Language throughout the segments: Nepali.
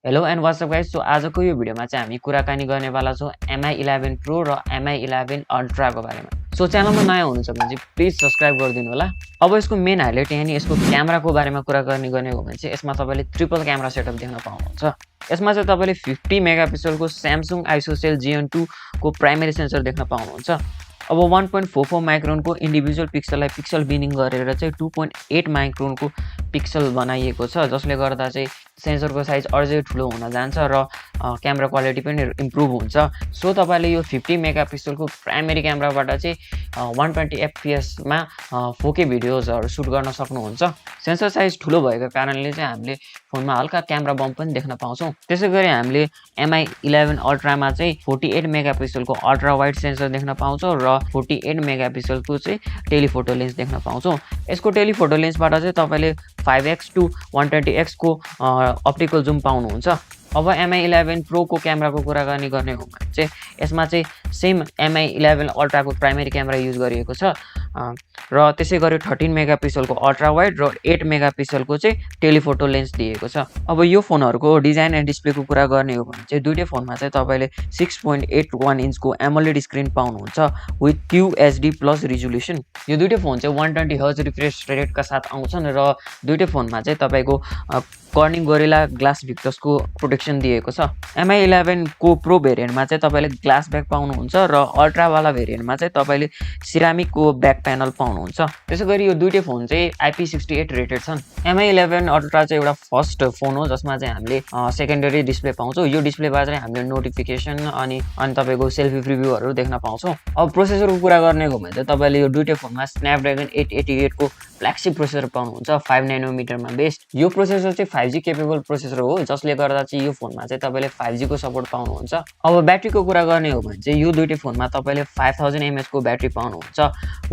Hello and WhatsApp guys. So आजको यो भिडियोमा चाहिँ हामी कुराकानी गर्नेवाला छौँ Mi11 Pro र Mi11 Ultra को बारेमा। सो च्यानलमा नयाँ हुनुहुन्छ भने चाहिँ प्लिज सब्स्क्राइब गरिदिनु होला। अब यसको मेन हाइलाइट यहाँ नि यसको क्यामेराको बारेमा कुराकानी गर्ने हो भने चाहिँ यसमा तपाईँले ट्रिपल क्यामेरा सेटअप देख्न पाउनुहुन्छ। यसमा चाहिँ तपाईँले 50 मेगापिक्सलको Samsung ISOCELL GN2 को प्राइमेरी सेन्सर देख्न पाउनुहुन्छ। अब 1.44 माइक्रोनको इन्डिभिजुअल पिक्सललाई पिक्सल बिनिङ गरेर चाहिँ 2.8 माइक्रोनको पिक्सल बनाइएको छ, जसले गर्दा चाहिँ सेन्सरको साइज अझै ठुलो हुन जान्छ र क्यामेरा क्वालिटी पनि इम्प्रुभ हुन्छ। सो तपाईँले यो 50 मेगापिक्सलको प्राइमेरी क्यामेराबाट चाहिँ 120 FPS मा 4K भिडियोजहरू सुट गर्न सक्नुहुन्छ। सेन्सर साइज ठुलो भएको कारणले चाहिँ हामीले फोनमा हल्का क्यामेरा बम्प पनि देख्न पाउँछौँ। त्यसै गरी हामीले Mi11 अल्ट्रामा चाहिँ 48 मेगापिक्सलको अल्ट्रा वाइड सेन्सर देख्न पाउँछौँ र 48 मेगापिक्सलको चाहिँ टेलिफोटो लेन्स देख्न पाउँछौँ। यसको टेलिफोटो लेन्सबाट चाहिँ तपाईँले 5x to 120x को अप्टिकल जुम पाउनुहुन्छ। अब Mi11 Pro को क्यामेराको कुराकानी गर्ने हो भने चाहिँ यसमा चाहिँ सेम Mi11 अल्ट्राको प्राइमेरी क्यामेरा युज गरिएको छ र त्यसै गरी 13 मेगापिक्सलको अल्ट्रा वाइड र 8 मेगापिक्सलको चाहिँ टेलिफोटो लेन्स दिएको छ। अब यो फोनहरूको डिजाइन एन्ड डिस्प्लेको कुरा गर्ने हो भने चाहिँ दुईटै फोनमा चाहिँ तपाईँले 6.81 इन्चको एमोलेड स्क्रिन पाउनुहुन्छ विथ QHD प्लस रिजोल्युसन। यो दुईटै फोन चाहिँ 120 हर्ज रिफ्रेश रेटका साथ आउँछन् र दुईटै फोनमा चाहिँ तपाईँको कर्निङ गोरिल्ला ग्लास भिक्टसको प्रोटेक्सन दिएको छ। Mi11 को प्रो भेरिएन्टमा चाहिँ तपाईँले ग्लास ब्याक पाउनुहुन्छ र अल्ट्रावाला भेरिएन्टमा चाहिँ तपाईँले सिरामिकको ब्याक प्यानल पाउनुहुन्छ। त्यसै गरी यो दुईटै फोन चाहिँ IP68 रेटेड छन्। Mi11 अल्ट्रा चाहिँ एउटा फर्स्ट फोन हो जसमा चाहिँ हामीले सेकेन्डरी डिस्प्ले पाउँछौँ। यो डिस्प्लेबाट चाहिँ हामीले नोटिफिकेसन अनि तपाईँको सेल्फी प्रिभ्यूहरू देख्न पाउँछौँ। अब प्रोसेसरको कुरा गर्ने हो भने चाहिँ तपाईँले यो दुईटै फोनमा स्न्यापड्रागन 888 को फ्ल्यागसिप प्रोसेसर पाउनुहुन्छ 5 नैनोमिटरमा बेस्ड। यो प्रोसेसर चाहिँ 5G केपेबल प्रोसेसर हो, जसले गर्दा चाहिँ यो फोनमा चाहिँ तपाईँले 5G को सपोर्ट पाउनुहुन्छ। अब ब्याट्रीको कुरा गर्ने हो भने चाहिँ यो दुईटै फोनमा तपाईँले 5000 mAh को ब्याट्री पाउनुहुन्छ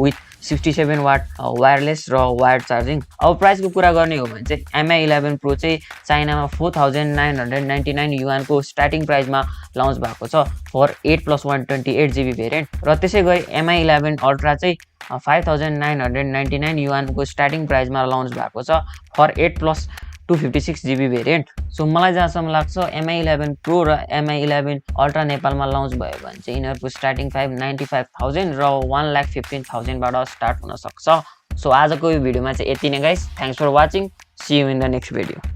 विथ 67 वाट वायरलेस र वायर्ड चार्जिङ। अब प्राइसको कुरा गर्ने हो भने चाहिँ Mi11 Pro चाहिँ चाइनामा 4999 युआन को स्टार्टिङ प्राइसमा लन्च भएको छ फर 8+128 GB भेरिएन्ट र त्यसै गरी Mi11 अल्ट्रा चाहिँ 5999 युआन को स्टार्टिङ प्राइसमा लन्च भएको छ फर 8+256 GB भेरिएन्ट। सो मलाई जहाँसम्म लाग्छ Mi11 Pro र Mi11 अल्ट्रा नेपालमा लन्च भयो भने चाहिँ यिनीहरूको स्टार्टिङ प्राइस 95,000 र 1,15,000 बाट स्टार्ट हुन सक्छ। सो आजको यो भिडियोमा चाहिँ यति नै guys. Thanks for watching. See you in the next video.